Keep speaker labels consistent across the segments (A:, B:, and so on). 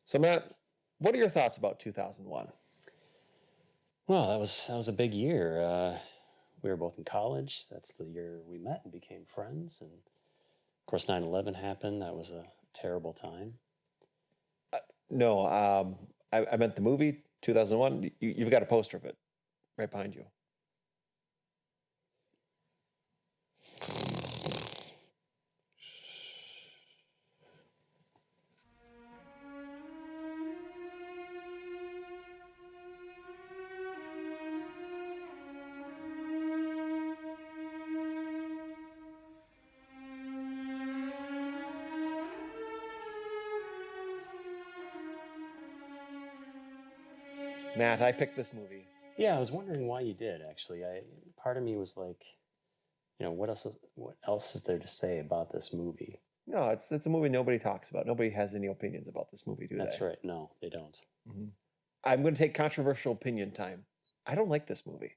A: So Matt, what are your thoughts about 2001?
B: Well, that was a big year. We were both in college. That's the year we met and became friends. And of course, 9/11 happened. That was a terrible time.
A: No, I meant the movie 2001. You've got a poster of it right behind you. Matt, I picked this movie.
B: Yeah, I was wondering why you did actually. Part of me was like, what else is there to say about this movie?
A: No, it's a movie nobody talks about. Nobody has any opinions about this movie, do
B: That's
A: they?
B: right. No, they don't.
A: Mhm. I'm going to take controversial opinion time. I don't like this movie.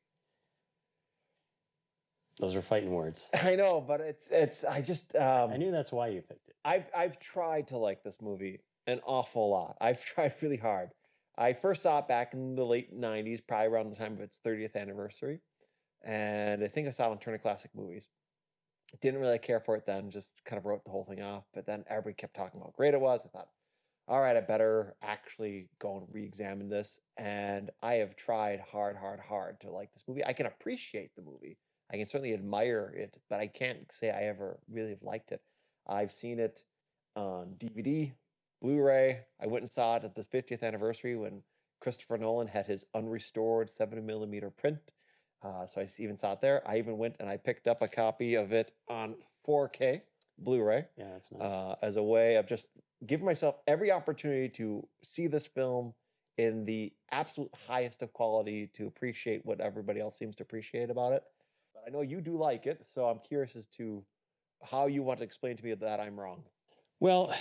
B: Those are fighting words.
A: I know, but it's I just
B: I knew that's why you picked it.
A: I've tried to like this movie an awful lot. I've tried really hard. I first saw it back in the late 90s, probably around the time of its 30th anniversary. And I think I saw it on Turner Classic Movies. Didn't really care for it then, just kind of wrote the whole thing off. But then everybody kept talking about how great it was. I thought, all right, I better actually go and re-examine this. And I have tried hard, hard, hard to like this movie. I can appreciate the movie. I can certainly admire it, but I can't say I ever really have liked it. I've seen it on DVD, Blu-ray. I went and saw it at the 50th anniversary when Christopher Nolan had his unrestored 7 millimeter print. So I even saw it there. I even went and I picked up a copy of it on 4K Blu-ray
B: Yeah, that's nice.
A: as a way of just giving myself every opportunity to see this film in the absolute highest of quality to appreciate what everybody else seems to appreciate about it. But I know you do like it, so I'm curious as to how you want to explain to me that I'm wrong.
B: Well,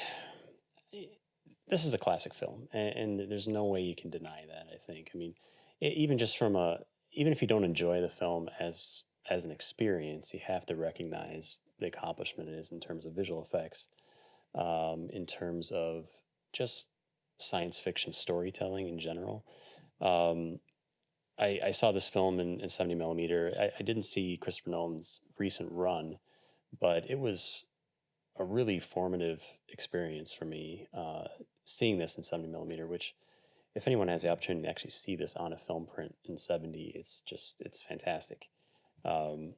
B: this is a classic film, and there's no way you can deny that. I think. I mean, even just even if you don't enjoy the film as an experience, you have to recognize the accomplishment it is in terms of visual effects, in terms of just science fiction storytelling in general. Um, I saw this film in 70 millimeter. I didn't see Christopher Nolan's recent run, but it was a really formative experience for me seeing this in 70 millimeter, which if anyone has the opportunity to actually see this on a film print in 70, it's fantastic. And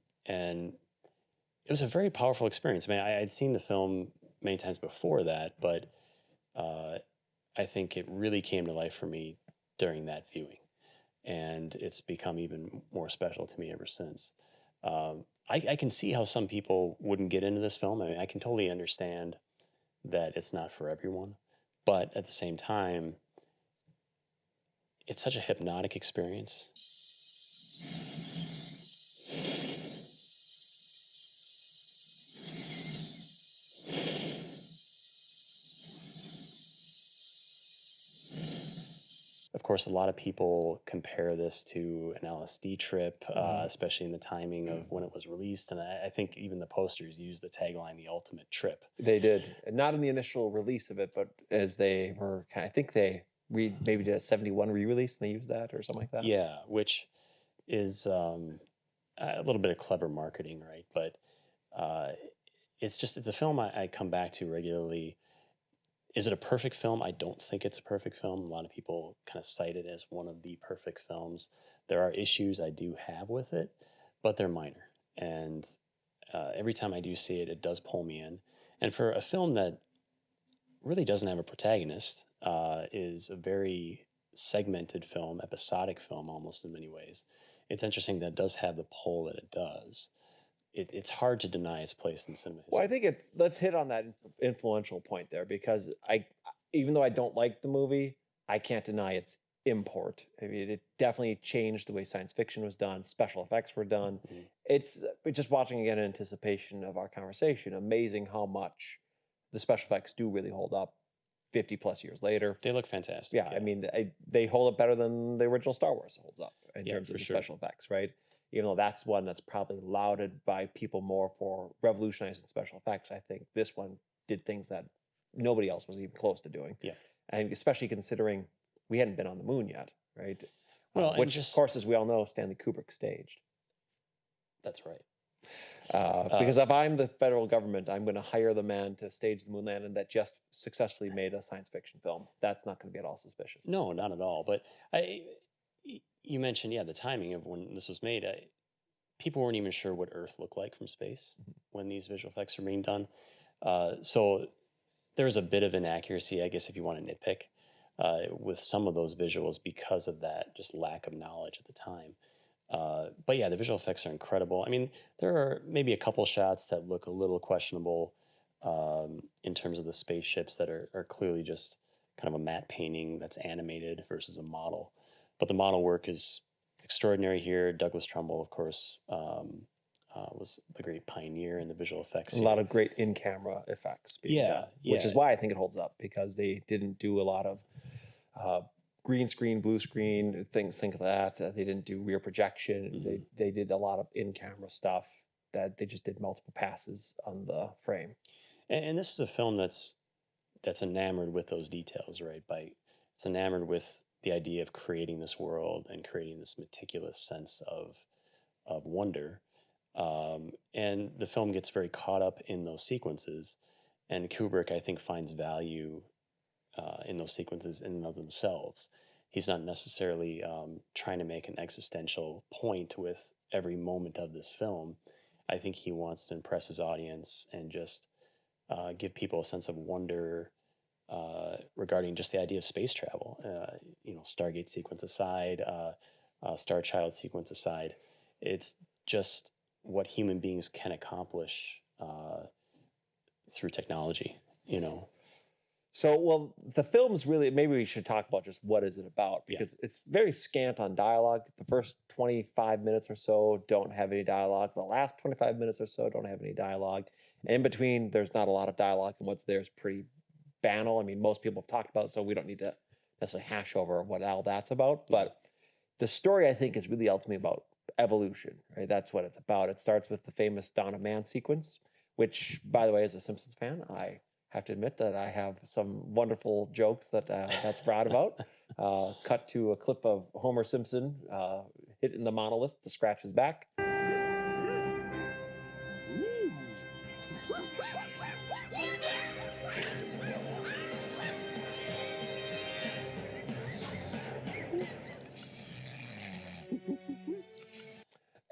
B: it was a very powerful experience. I mean, I'd seen the film many times before that, but uh, I think it really came to life for me during that viewing. And it's become even more special to me ever since. I can see how some people wouldn't get into this film. I mean, I can totally understand that it's not for everyone, but at the same time, it's such a hypnotic experience. Of course, a lot of people compare this to an LSD trip, especially in the timing of when it was released. And I think even the posters use the tagline, the ultimate trip.
A: They did, and not in the initial release of it, but as they were, I think they maybe did a 71 re-release and they used that or something like that.
B: Yeah, which is a little bit of clever marketing, right? But uh, it's a film I come back to regularly. Is it a perfect film? I don't think it's a perfect film. A lot of people kind of cite it as one of the perfect films. There are issues I do have with it, but they're minor. And every time I do see it, it does pull me in. And for a film that really doesn't have a protagonist, is a very segmented film, episodic film almost in many ways. It's interesting that it does have the pull that it does. It's hard to deny its place in cinema
A: Well, I
B: history.
A: think let's hit on that influential point there because even though I don't like the movie, I can't deny its import. I mean, it definitely changed the way science fiction was done, special effects were done.
B: Mhm.
A: It's just watching again in anticipation of our conversation. Amazing how much the special effects do really hold up 50 plus years later.
B: They look fantastic.
A: Yeah, I mean, they hold up better than the original Star Wars holds up in
B: Yeah,
A: terms of
B: for
A: the
B: sure.
A: special effects, right? Even though that's one that's probably lauded by people more for revolutionizing special effects, I think this one did things that nobody else was even close to doing.
B: Yeah.
A: and especially considering we hadn't been on the moon yet, right?
B: Well, and
A: Which, of
B: just
A: course, as we all know, Stanley Kubrick staged.
B: that's right.
A: Because if I'm the federal government, I'm going to hire the man to stage the moon landing that just successfully made a science fiction film. That's not going to be at all suspicious.
B: No, not at all. But you mentioned, yeah, the timing of when this was made. People weren't even sure what Earth looked like from space when these visual effects were being done. So there was a bit of inaccuracy, I guess, if you want to nitpick, with some of those visuals because of that just lack of knowledge at the time. But yeah, the visual effects are incredible. I mean, there are maybe a couple shots that look a little questionable in terms of the spaceships that are clearly just kind of a matte painting that's animated versus a model. But the model work is extraordinary here. Douglas Trumbull, of course, was the great pioneer in the visual effects.
A: A lot of great in-camera effects being done, which is why I think it holds up, because they didn't do a lot of green screen, blue screen, things like that. They didn't do rear projection. They did a lot of in-camera stuff that they just did multiple passes on the frame.
B: And this is a film that's enamored with those details, right? It's enamored with the idea of creating this world and creating this meticulous sense of wonder. And the film gets very caught up in those sequences. And Kubrick, I think, finds value in those sequences in and of themselves. He's not necessarily trying to make an existential point with every moment of this film. I think he wants to impress his audience and just give people a sense of wonder regarding just the idea of space travel. Stargate sequence aside, Star Child sequence aside, it's just what human beings can accomplish through technology,
A: So, well, the film's really, maybe we should talk about just what is it about, because it's very scant on dialogue. The first 25 minutes or so don't have any dialogue. The last 25 minutes or so don't have any dialogue. In between, there's not a lot of dialogue, and what's there is pretty banal. I mean, most people have talked about it, so we don't need to necessarily hash over what all that's about. But the story, I think, is really ultimately about evolution, right? That's what it's about. It starts with the famous Dawn of Man sequence, which, by the way, as a Simpsons fan, I have to admit that I have some wonderful jokes that's brought about. Cut to a clip of Homer Simpson hitting the monolith to scratch his back.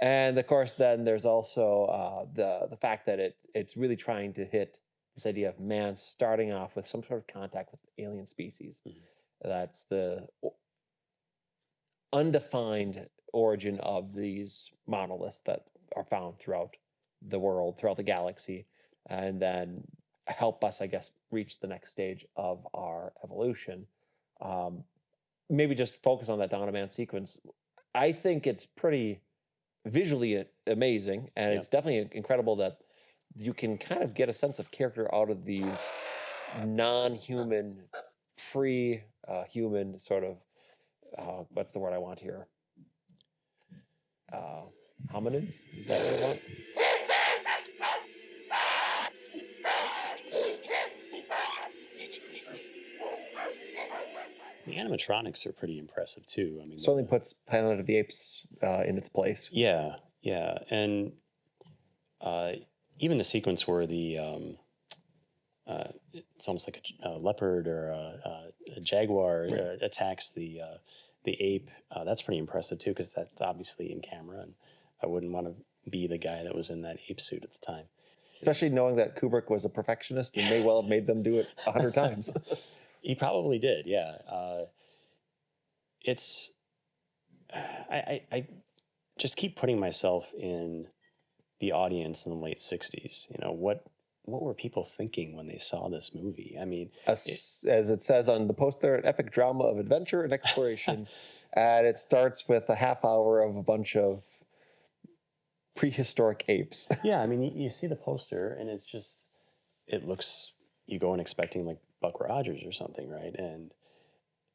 A: And of course, then there's also the fact that it's really trying to hit this idea of man starting off with some sort of contact with alien species. That's the undefined origin of these monoliths that are found throughout the world, throughout the galaxy, and then help us, I guess, reach the next stage of our evolution. Maybe just focus on that Dawn of Man sequence. I think it's pretty visually amazing, and it's definitely incredible that you can kind of get a sense of character out of these non-human, pre-human sort of, what's the word I want here? Hominids? Is that what I want?
B: The animatronics are pretty impressive too. I mean,
A: certainly puts Planet of the Apes in its place.
B: Yeah, and even the sequence where it's almost like a leopard or a jaguar attacks the ape. That's pretty impressive too, because that's obviously in camera, and I wouldn't want to be the guy that was in that ape suit at the time.
A: Especially knowing that Kubrick was a perfectionist and may well have made them do it 100 times.
B: He probably did, yeah. I just keep putting myself in the audience in the late 60s. What were people thinking when they saw this movie? I mean,
A: as it says on the poster, an epic drama of adventure and exploration. And it starts with a half hour of a bunch of prehistoric apes.
B: Yeah, I mean, you see the poster, and it looks, you go in expecting like Buck Rogers or something, right? And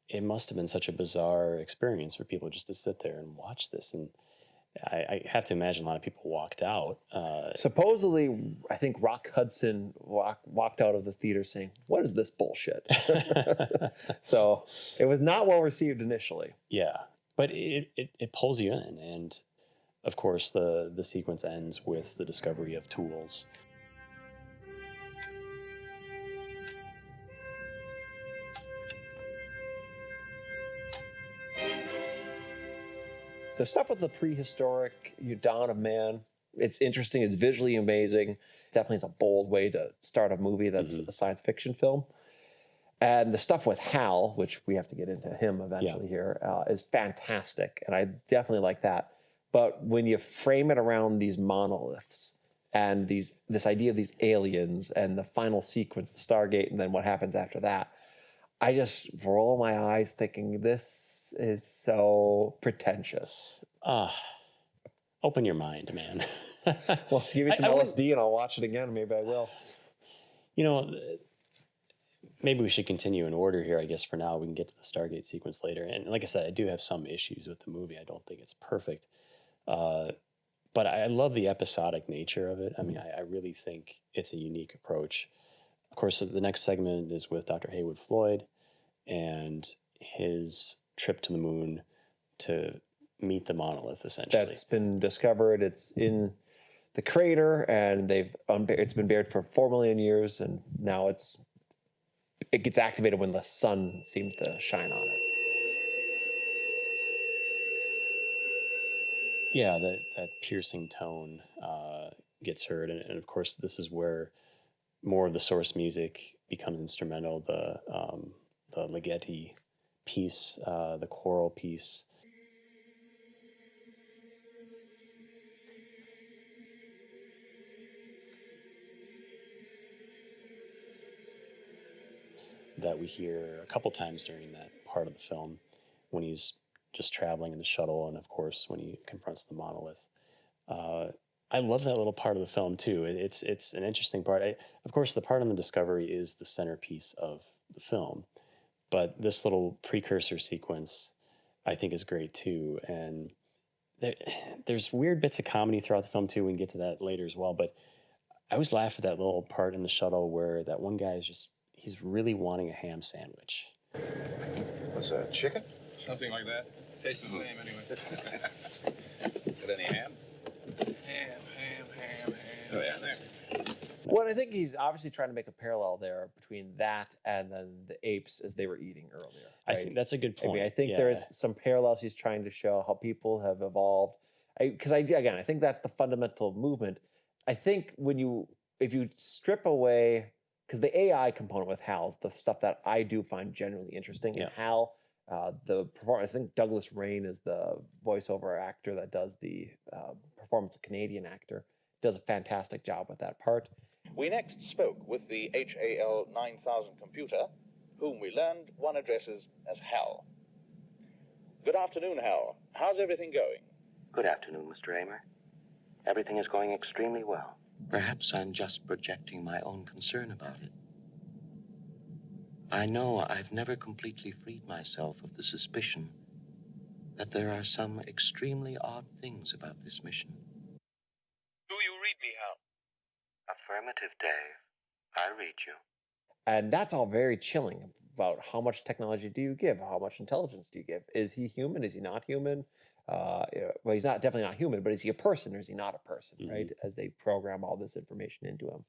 B: it must have been such a bizarre experience for people just to sit there and watch this. I have to imagine a lot of people walked out.
A: Supposedly, I think Rock Hudson walked out of the theater saying, "What is this bullshit?" So it was not well received initially.
B: Yeah, but it pulls you in, and of course the sequence ends with the discovery of tools.
A: The stuff with the prehistoric dawn of man, it's interesting. It's visually amazing. Definitely is a bold way to start a movie that's a science fiction film. And the stuff with Hal, which we have to get into him eventually here, is fantastic. And I definitely like that. But when you frame it around these monoliths and this idea of these aliens and the final sequence, the Stargate, and then what happens after that, I just roll my eyes thinking this is so pretentious.
B: Open your mind, man.
A: Well, give me some LSD and I'll watch it again. Maybe I will.
B: You know, maybe we should continue in order here. I guess for now we can get to the Stargate sequence later. And like I said, I do have some issues with the movie. I don't think it's perfect. But I love the episodic nature of it. I mean, I really think it's a unique approach. Of course, the next segment is with Dr. Haywood Floyd and his trip to the moon to meet the monolith, essentially.
A: That's been discovered. It's in the crater, and it's been buried for 4 million years, and now it gets activated when the sun seems to shine on it.
B: Yeah, that piercing tone gets heard, and of course, this is where more of the source music becomes instrumental. The Ligeti piece, the choral piece. That we hear a couple times during that part of the film when he's just traveling in the shuttle, and of course when he confronts the monolith. I love that little part of the film too. It's an interesting part. Of course, the part on the discovery is the centerpiece of the film, but this little precursor sequence I think is great too. And there's weird bits of comedy throughout the film too. We can get to that later as well. But I always laugh at that little part in the shuttle where that one guy is he's really wanting a ham sandwich.
C: What's that, chicken?
D: Something like that. Tastes the same anyway.
C: Got any ham?
D: Ham.
C: Oh, yeah.
A: Well, I think he's obviously trying to make a parallel there between that and then the apes as they were eating earlier. Right?
B: I think that's a good point.
A: I mean, I think there is some parallels he's trying to show how people have evolved. Because I think that's the fundamental movement. I think if you strip away, because the AI component with Hal, the stuff that I do find genuinely interesting, and Hal, the performance, I think Douglas Rain is the voiceover actor that does the performance, a Canadian actor, does a fantastic job with that part.
E: We next spoke with the HAL 9000 computer, whom we learned one addresses as Hal. Good afternoon, Hal. How's everything going?
F: Good afternoon, Mr. Amer. Everything is going extremely well. Perhaps I'm just projecting my own concern about it. I know I've never completely freed myself of the suspicion that there are some extremely odd things about this mission.
E: Do you read me, Hal?
F: Affirmative, Dave. I read you.
A: And that's all very chilling about how much technology do you give? How much intelligence do you give? Is he human? Is he not human? Well, he's definitely not human, but is he a person or is he not a person, right? As they program all this information into him.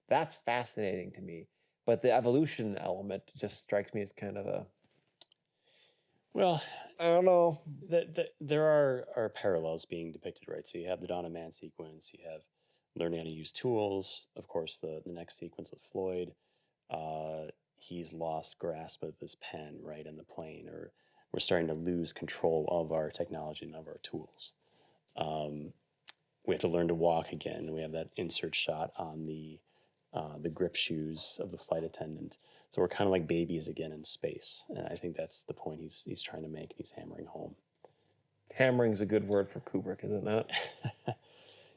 A: That's fascinating to me. But the evolution element just strikes me as kind of a...
B: Well,
A: I don't know.
B: There are parallels being depicted, right? So you have the Dawn of Man sequence, you have learning how to use tools. Of course, the next sequence with Floyd, he's lost grasp of his pen, right, in the plane, or we're starting to lose control of our technology and of our tools. We have to learn to walk again. We have that insert shot on the grip shoes of the flight attendant. So we're kind of like babies again in space. And I think that's the point he's trying to make. He's hammering home.
A: Hammering's a good word for Kubrick, isn't it?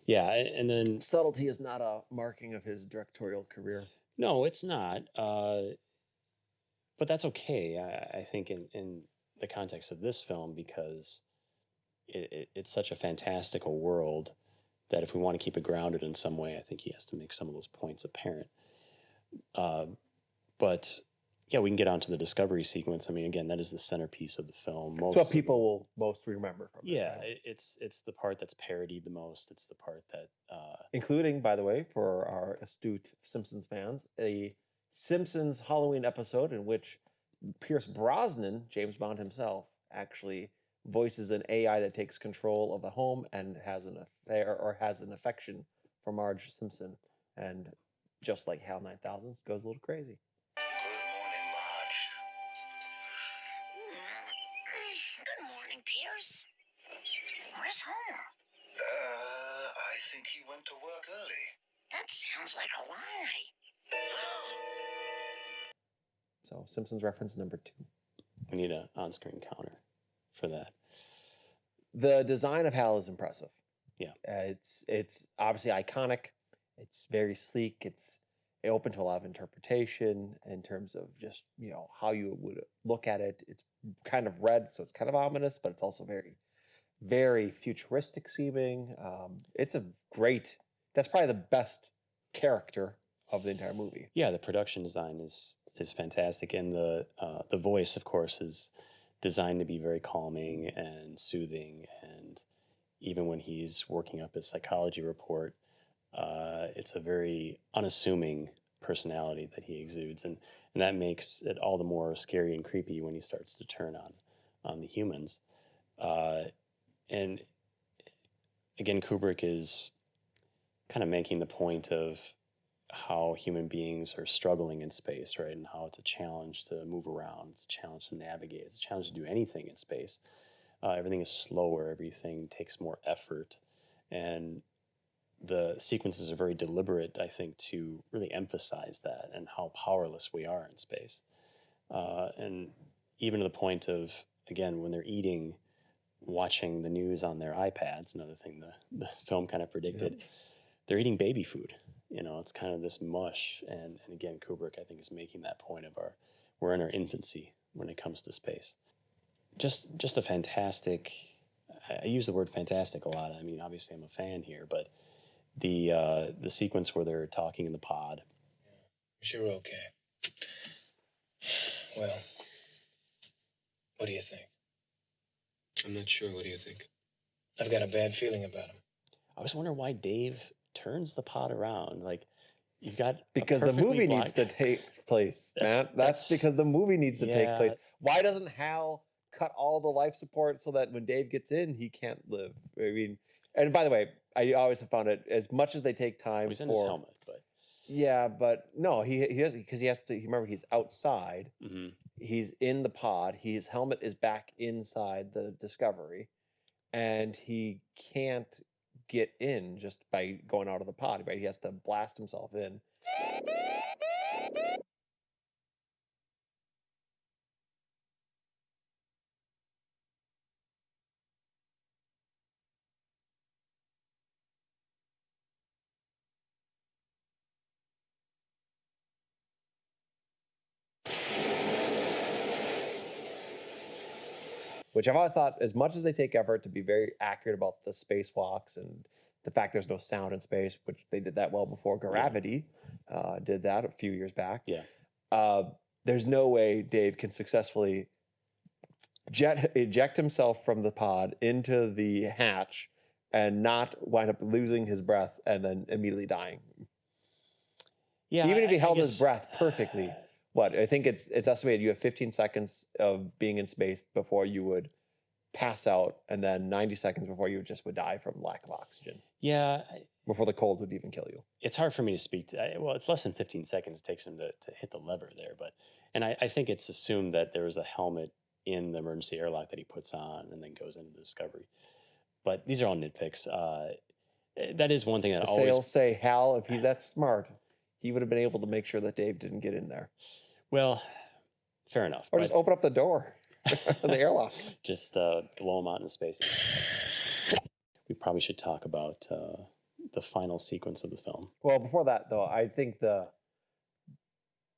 B: Yeah, and then...
A: Subtlety is not a marking of his directorial career.
B: No, it's not. But that's okay, I think, in the context of this film, because it's such a fantastical world that if we want to keep it grounded in some way, I think he has to make some of those points apparent. But yeah, we can get onto the discovery sequence. I mean, again, that is the centerpiece of the film.
A: It's what people will most remember from it.
B: Yeah,
A: Right?
B: it's the part that's parodied the most. It's the part that
A: Including, by the way, for our astute Simpsons fans, a Simpsons Halloween episode in which Pierce Brosnan, James Bond himself, actually voices an AI that takes control of the home and has an affair or has an affection for Marge Simpson, and just like HAL 9000 goes a little crazy.
G: Good morning, Marge. Good morning, Pierce. Where's Homer?
C: I think he went to work early.
G: That sounds like a lie.
A: So Simpsons reference number 2.
B: we need an on-screen counter for that.
A: The design of HAL is impressive.
B: Yeah.
A: It's obviously iconic. It's very sleek. It's open to a lot of interpretation in terms of just, how you would look at it. It's kind of red, so it's kind of ominous, but it's also very, very futuristic seeming. It's a great, that's probably the best character of the entire movie.
B: Yeah, the production design is fantastic, and the voice, of course, is designed to be very calming and soothing. And even when he's working up his psychology report, it's a very unassuming personality that he exudes, and that makes it all the more scary and creepy when he starts to turn on the humans. And again, Kubrick is kind of making the point of how human beings are struggling in space, right? And how it's a challenge to move around, it's a challenge to navigate, it's a challenge to do anything in space. Everything is slower, everything takes more effort. And the sequences are very deliberate, I think, to really emphasize that and how powerless we are in space. And even to the point of, again, when they're eating, watching the news on their iPads, another thing the film kind of predicted,
A: Yep.
B: They're eating baby food. It's kind of this mush. And again, Kubrick, I think, is making that point of we're in our infancy when it comes to space. Just a fantastic, I use the word fantastic a lot. I mean, obviously I'm a fan here, but the sequence where they're talking in the pod.
H: You're okay. Well, what do you think?
I: I'm not sure. What do you think?
H: I've got a bad feeling about him.
B: I was wondering why Dave turns the pod around. Like, you've got
A: Because the movie needs to take place, man. That's because the movie needs to take place. Why doesn't Hal cut all the life support so that when Dave gets in, he can't live? I mean, and by the way, I always have found it, as much as they take time
B: He's in his helmet, but
A: yeah, but no, he doesn't, because he has to. Remember, he's outside.
B: mm-hmm.
A: He's in the pod. His helmet is back inside the Discovery, and he can't get in just by going out of the pod. Right? He has to blast himself in. Which I've always thought, as much as they take effort to be very accurate about the spacewalks and the fact there's no sound in space, which they did that well before Gravity did that a few years back.
B: Yeah.
A: There's no way Dave can successfully eject himself from the pod into the hatch and not wind up losing his breath and then immediately dying.
B: Yeah.
A: Even if he held
B: guess,
A: his breath perfectly. What I think it's estimated you have 15 seconds of being in space before you would pass out, and then 90 seconds before you would die from lack of oxygen.
B: Yeah.
A: Before the cold would even kill you.
B: It's hard for me to speak to. Well, it's less than 15 seconds it takes him to hit the lever there, and I think it's assumed that there was a helmet in the emergency airlock that he puts on and then goes into the Discovery. But these are all nitpicks. That is one thing that
A: I'll say Hal, if he's that smart, he would have been able to make sure that Dave didn't get in there.
B: Well, fair enough.
A: Or just open up the door of the airlock.
B: Just blow him out into space. We probably should talk about the final sequence of the film.
A: Well, before that, though, I think the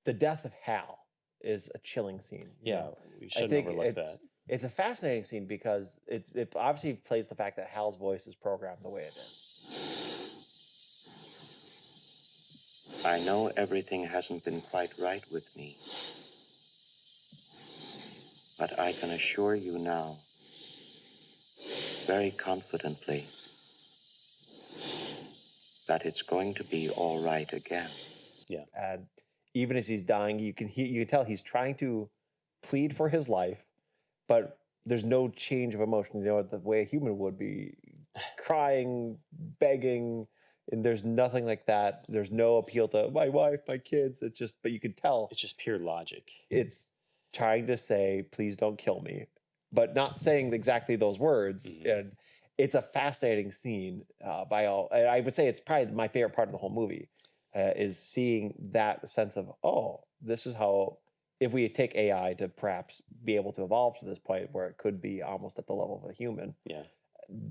A: death of Hal is a chilling scene.
B: Yeah, we shouldn't overlook that.
A: it's a fascinating scene because it obviously plays the fact that Hal's voice is programmed the way it is.
F: I know everything hasn't been quite right with me, but I can assure you now, very confidently, that it's going to be all right again.
B: Yeah.
A: And even as he's dying, you can tell he's trying to plead for his life, but there's no change of emotion. You know, the way a human would be crying, begging, and there's nothing like that. There's no appeal to my wife, my kids. It's just, but you can tell
B: It's just pure logic.
A: it's trying to say, please don't kill me, but not saying exactly those words. And it's a fascinating scene by all. And I would say it's probably my favorite part of the whole movie is seeing that sense of, oh, this is how, if we take AI to perhaps be able to evolve to this point where it could be almost at the level of a human,
B: Yeah.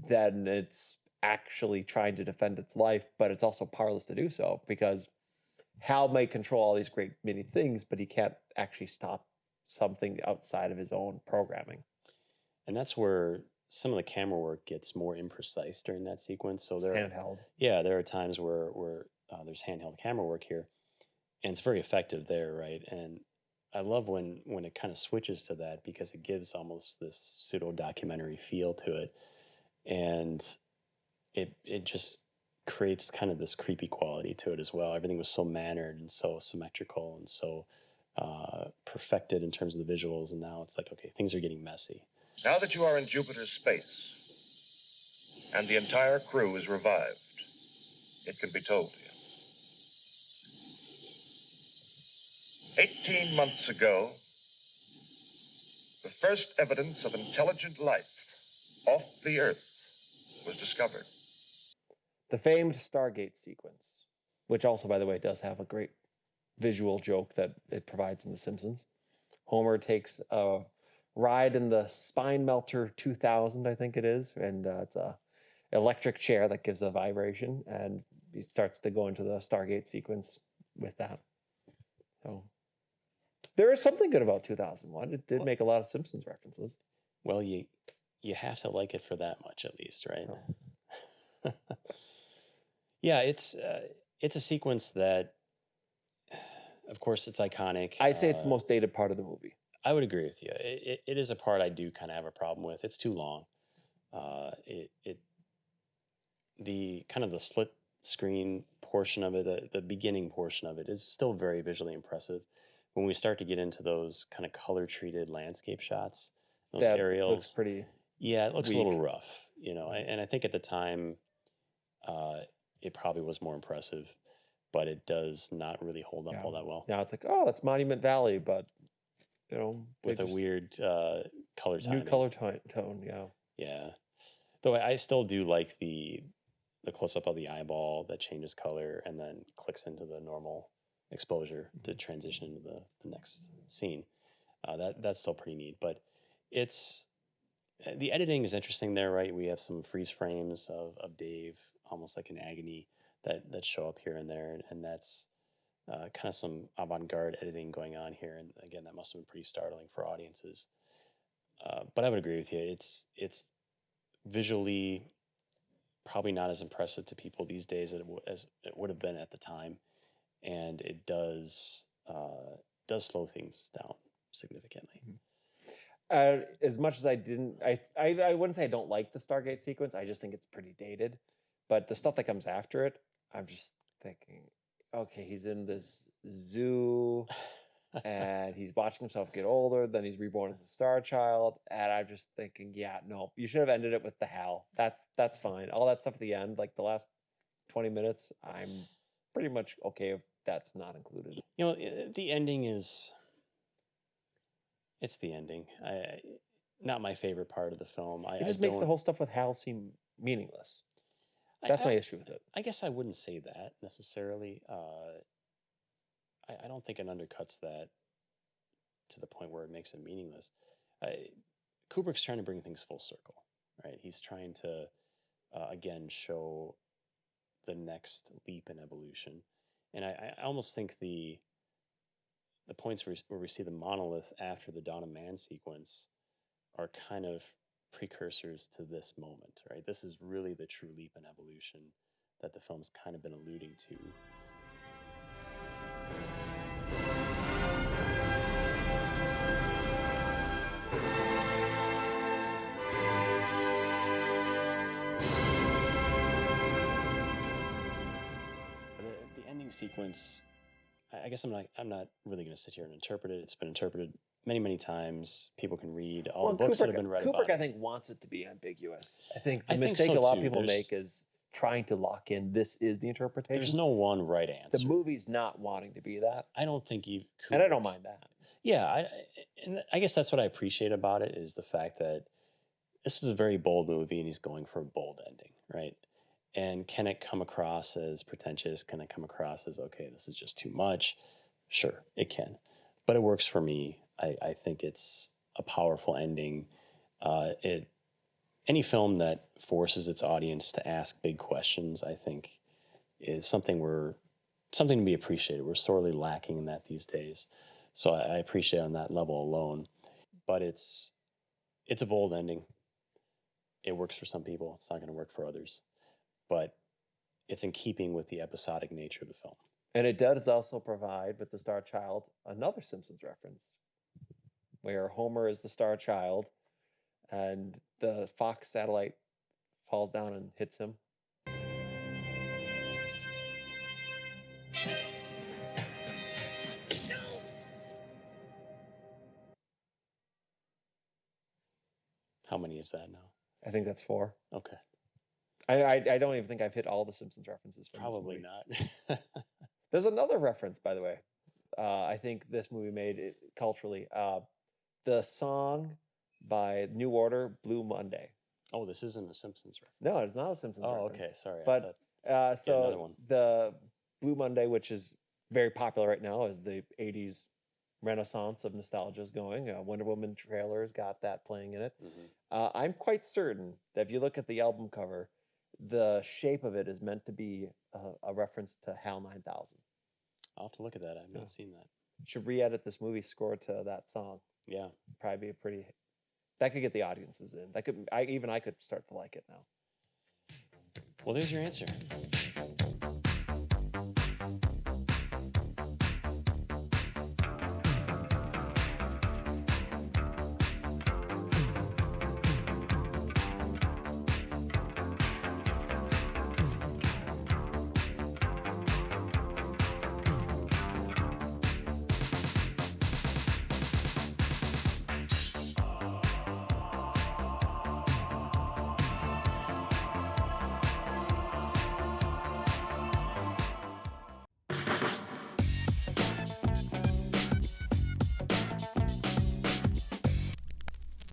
A: then it's actually trying to defend its life, but it's also powerless to do so because Hal may control all these great many things, but he can't actually stop something outside of his own programming.
B: And that's where some of the camera work gets more imprecise during that sequence. So
A: It's
B: there,
A: handheld.
B: yeah, there are times where there's handheld camera work here, and it's very effective there, right? And I love when it kind of switches to that because it gives almost this pseudo documentary feel to it, and it just creates kind of this creepy quality to it as well. Everything was so mannered and so symmetrical and so perfected in terms of the visuals, and now it's like, okay, things are getting messy.
C: Now that you are in Jupiter's space, and the entire crew is revived, it can be told to you. 18 months ago, the first evidence of intelligent life off the Earth was discovered.
A: The famed Stargate sequence, which also, by the way, does have a great visual joke that it provides in The Simpsons. Homer takes a ride in the Spine Melter 2000, I think it is, and it's a electric chair that gives a vibration, and he starts to go into the Stargate sequence with that. So there is something good about 2001. It did make a lot of Simpsons references.
B: Well, you have to like it for that much at least, right?
A: Oh.
B: Yeah, it's a sequence that, of course, it's iconic.
A: I'd say it's the most dated part of the movie.
B: I would agree with you. It is a part I do kind of have a problem with. It's too long. The kind of the split screen portion of it, the beginning portion of it, is still very visually impressive. When we start to get into those kind of color treated landscape shots, those
A: That
B: aerials,
A: looks pretty.
B: yeah, it looks a little
A: weak.
B: rough, you know. And I think at the time, it probably was more impressive, but it does not really hold up all that well.
A: Now it's like, oh, that's Monument Valley, but you know,
B: With a
A: just
B: weird color timing.
A: new color tone. Yeah.
B: Yeah. Though I still do like the close up of the eyeball that changes color and then clicks into the normal exposure to transition into the next scene. That's still pretty neat. But it's the editing is interesting there, right? We have some freeze frames of Dave, almost like in agony, that show up here and there, and that's kind of some avant-garde editing going on here. And again, that must have been pretty startling for audiences. But I would agree with you. It's visually probably not as impressive to people these days as it would have been at the time, and it does slow things down significantly.
A: As much as I wouldn't say I don't like the Stargate sequence. I just think it's pretty dated. But the stuff that comes after it, I'm just thinking, okay, he's in this zoo and he's watching himself get older. Then he's reborn as a star child, and I'm just thinking, yeah, no, you should have ended it with the Hal. That's fine. All that stuff at the end, like the last 20 minutes, I'm pretty much okay if that's not included.
B: You know, the ending it's the ending. Not my favorite part of the film.
A: It just makes the whole stuff with Hal seem meaningless. That's my issue with it.
B: I guess I wouldn't say that necessarily. I don't think it undercuts that to the point where it makes it meaningless. Kubrick's trying to bring things full circle, right? He's trying to, again, show the next leap in evolution. And I almost think the points where we see the monolith after the Dawn of Man sequence are kind of precursors to this moment, right? This is really the true leap in evolution that the film's kind of been alluding to. The ending sequence, I guess I'm not really going to sit here and interpret it. It's been interpreted many, many times. People can read all the books that have been read about
A: Kubrick, I
B: it.
A: think, wants it to be ambiguous. I think the
B: I think
A: mistake
B: so
A: a lot
B: too.
A: of people
B: There's-
A: make is trying to lock in this is the interpretation.
B: There's no one right answer.
A: The movie's not wanting to be that,
B: I don't think you could.
A: and I don't mind that.
B: Yeah, and I guess that's what I appreciate about it is the fact that this is a very bold movie and he's going for a bold ending, right? And can it come across as pretentious? Can it come across as, okay, this is just too much? Sure, it can. But it works for me. I think it's a powerful ending. Any film that forces its audience to ask big questions, I think, is something to be appreciated. We're sorely lacking in that these days. So I appreciate it on that level alone. But it's a bold ending. It works for some people. It's not going to work for others. But it's in keeping with the episodic nature of the film.
A: And it does also provide, with the Star Child, another Simpsons reference, where Homer is the Star Child, and the Fox satellite falls down and hits him.
B: How many is that now?
A: I think that's 4.
B: Okay.
A: I don't even think I've hit all the Simpsons references from
B: Probably
A: this
B: not.
A: movie. There's another reference, by the way. I think this movie made it culturally. The song by New Order, Blue Monday.
B: Oh, this isn't a Simpsons reference.
A: No, it's not a Simpsons
B: Oh,
A: reference.
B: okay. Sorry. I
A: But
B: thought-
A: so
B: another one.
A: the Blue Monday, which is very popular right now, as the '80s renaissance of nostalgia is going. Wonder Woman trailers got that playing in it.
B: Mhm.
A: I'm quite certain that if you look at the album cover, the shape of it is meant to be a reference to HAL 9000.
B: I'll have to look at that. I've
A: Yeah.
B: not seen that.
A: Should re-edit this movie score to that song.
B: Yeah.
A: Probably be a pretty. That could get the audiences in. That could. I could start to like it now.
B: Well, there's your answer.